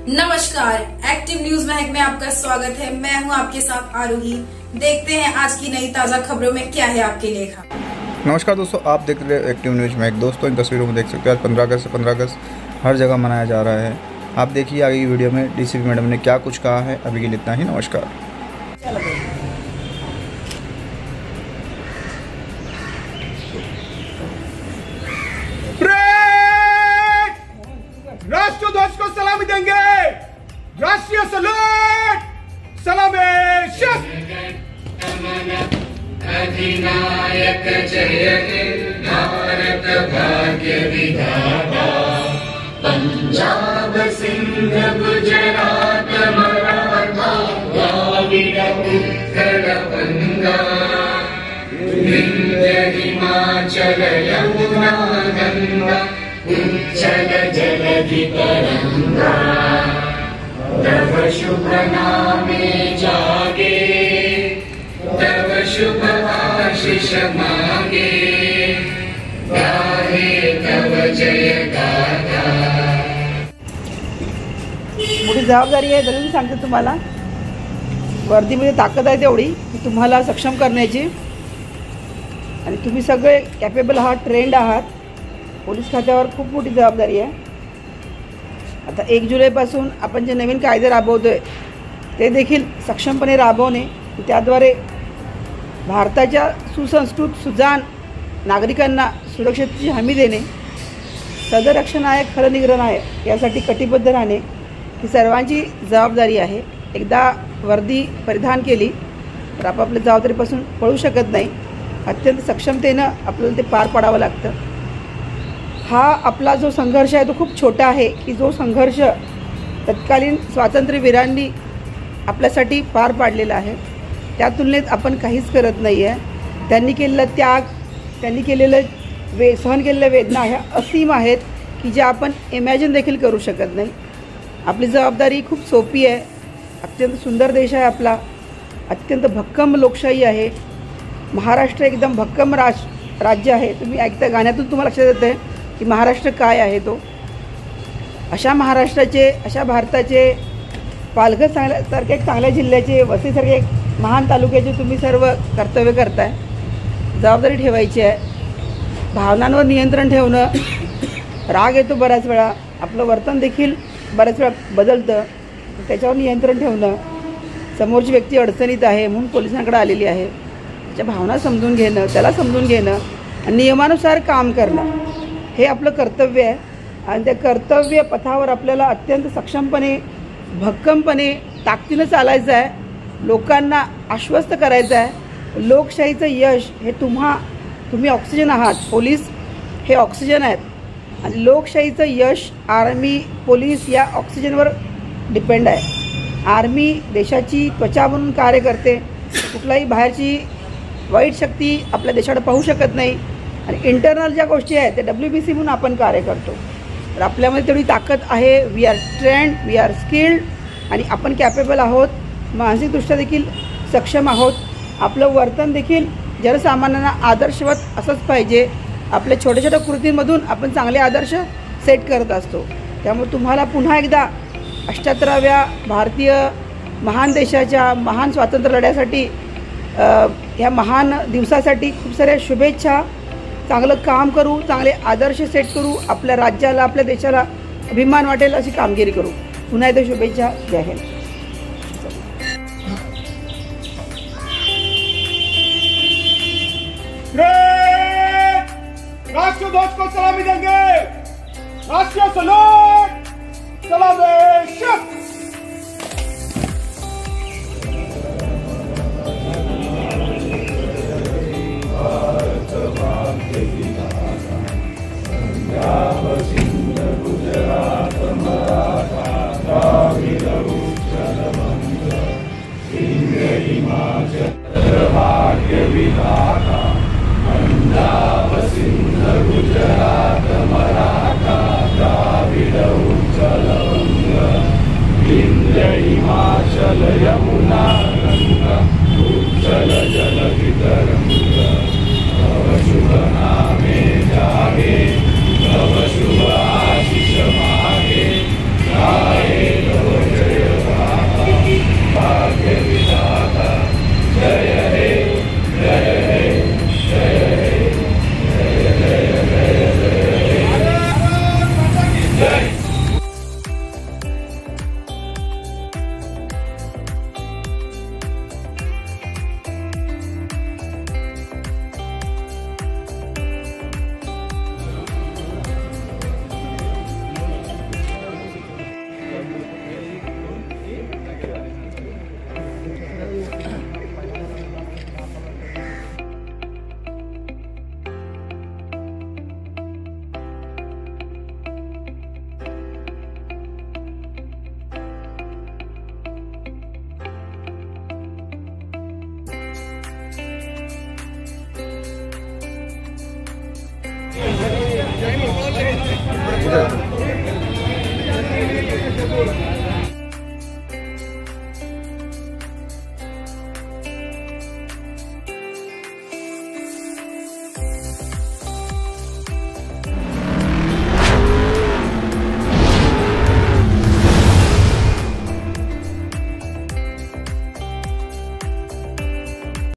नमस्कार, active news Mahak में आपका स्वागत है। मैं हूं आपके साथ आरोही। देखते हैं आज की नई ताजा खबरों में क्या है आपके लिए। नमस्कार दोस्तों, आप देख रहे हैं एक्टिव न्यूज महक। दोस्तों, इन तस्वीरों में देख सकते हैं आज 15 अगस्त से 15 अगस्त हर जगह मनाया जा रहा है। आप देखिए आगे की वीडियो में डीसीपी मैडम ने क्या कुछ कहा है। अभी के लिए इतना ही। नमस्कार। राष्ट्रध्वज को सलामी देंगे। राष्ट्रीय सलूट, सलामी अधिनायक जय हे भारत भाग्य विधाता। पंजाब सिंध गुजरात मराठा द्राविड़ उत्कल गंगा। विंध्य हिमाचल यमुना गंगा उज्जल जलधि तरंगा। तव शुभ नामे जागे, तव शुभ आशीष मांगे। गाहे तव जय गाथा। मोठी जबाबदारी आहे, तरी मी सांगते तुम्हाला, वर्दीमध्ये ताकद आहे तेवढी की तुम्हाला सक्षम करण्याची, आणि तुम्ही सगळे कॅपेबल आहात, ट्रेंड आहात। पोलीस खात्यावर खूप मोठी जबाबदारी आहे। आता 1 जुलैपासून आपण जे नवीन कायदे राबवतो आहे ते देखील सक्षमपणे राबवणे, त्याद्वारे भारताच्या सुसंस्कृत सुजाण नागरिकांना सुरक्षेची हमी देणे, सदरक्षण आहे खरं निग्रह आहे यासाठी कटिबद्ध राहणे ही सर्वांची जबाबदारी आहे। एकदा वर्दी परिधान केली तर आपापल्या जबाबदारीपासून पळू शकत नाही। अत्यंत सक्षमतेनं आपल्याला ते पार पाडावं लागतं। हा आपला जो संघर्ष आहे तो खूप छोटा आहे की जो संघर्ष तत्कालीन स्वातंत्र्यवीरांनी आपल्यासाठी पार पाडलेला आहे त्या तुलनेत आपण काहीच करत नाही आहे। त्यांनी केलेला त्याग, त्यांनी केलेलं सहन केलेल्या वेदना ह्या असीम आहेत की ज्या आपण इमॅजिन देखील करू शकत नाही। आपली जबाबदारी खूप सोपी आहे। अत्यंत सुंदर देश आहे आपला, अत्यंत भक्कम लोकशाही आहे। महाराष्ट्र एकदम भक्कम राज्य आहे। तुम्ही ऐकता गाण्यातून तुम्हाला लक्षात येतं आहे की महाराष्ट्र काय आहे तो। अशा महाराष्ट्राचे, अशा भारताचे, पालघर सारख्या एक चांगल्या जिल्ह्याचे, वसईसारख्या एक महान तालुक्याचे तुम्ही सर्व कर्तव्य करताय। जबाबदारी ठेवायची आहे। भावनांवर नियंत्रण ठेवणं, राग येतो बऱ्याच वेळा, आपलं वर्तन देखील बऱ्याच वेळा बदलतं, त्याच्यावर नियंत्रण ठेवणं। समोरची व्यक्ती अडचणीत आहे म्हणून पोलिसांकडे आलेली आहे, त्याच्या भावना समजून घेणं, त्याला समजून घेणं आणि नियमानुसार काम करणं हे आपलं कर्तव्य आहे। आणि त्या कर्तव्य पथावर आपल्याला अत्यंत सक्षमपणे, भक्कमपणे, ताकदीनं चालायचं आहे। लोकांना आश्वस्त करायचं आहे। लोकशाहीचं यश हे तुम्ही ऑक्सिजन आहात। पोलीस हे ऑक्सिजन आहेत आणि लोकशाहीचं यश आर्मी, पोलीस या ऑक्सिजनवर डिपेंड आहे। आर्मी देशाची त्वचा म्हणून कार्य करते। कुठलाही बाहेरची वाईट शक्ती आपल्या देशाकडे पाहू शकत नाही आणि इंटरनल ज्या गोष्टी आहेत त्या WBC म्हणून आपण कार्य करतो। तर आपल्यामध्ये तेवढी ताकद आहे। We are trained, we are skilled आणि आपण कॅपेबल आहोत। मानसिकदृष्ट्या देखील सक्षम आहोत। आपलं वर्तन देखील जनसामान्यांना आदर्शवत असंच पाहिजे। आपल्या छोट्या छोट्या कृतींमधून आपण चांगले आदर्श सेट करत असतो। त्यामुळे तुम्हाला पुन्हा एकदा 78व्या भारतीय महान देशाच्या महान स्वातंत्र्य लढ्यासाठी, ह्या महान दिवसासाठी खूप साऱ्या शुभेच्छा। चांगलं काम करू, चांगले आदर्श सेट करू, आपल्या राज्याला, आपल्या देशाला अभिमान वाटेल अशी कामगिरी करू। पुन्हा एकदा शुभेच्छा। जय हिंद। राष्ट्रध्वज को सलामी देंगे। राष्ट्रीय सलूट,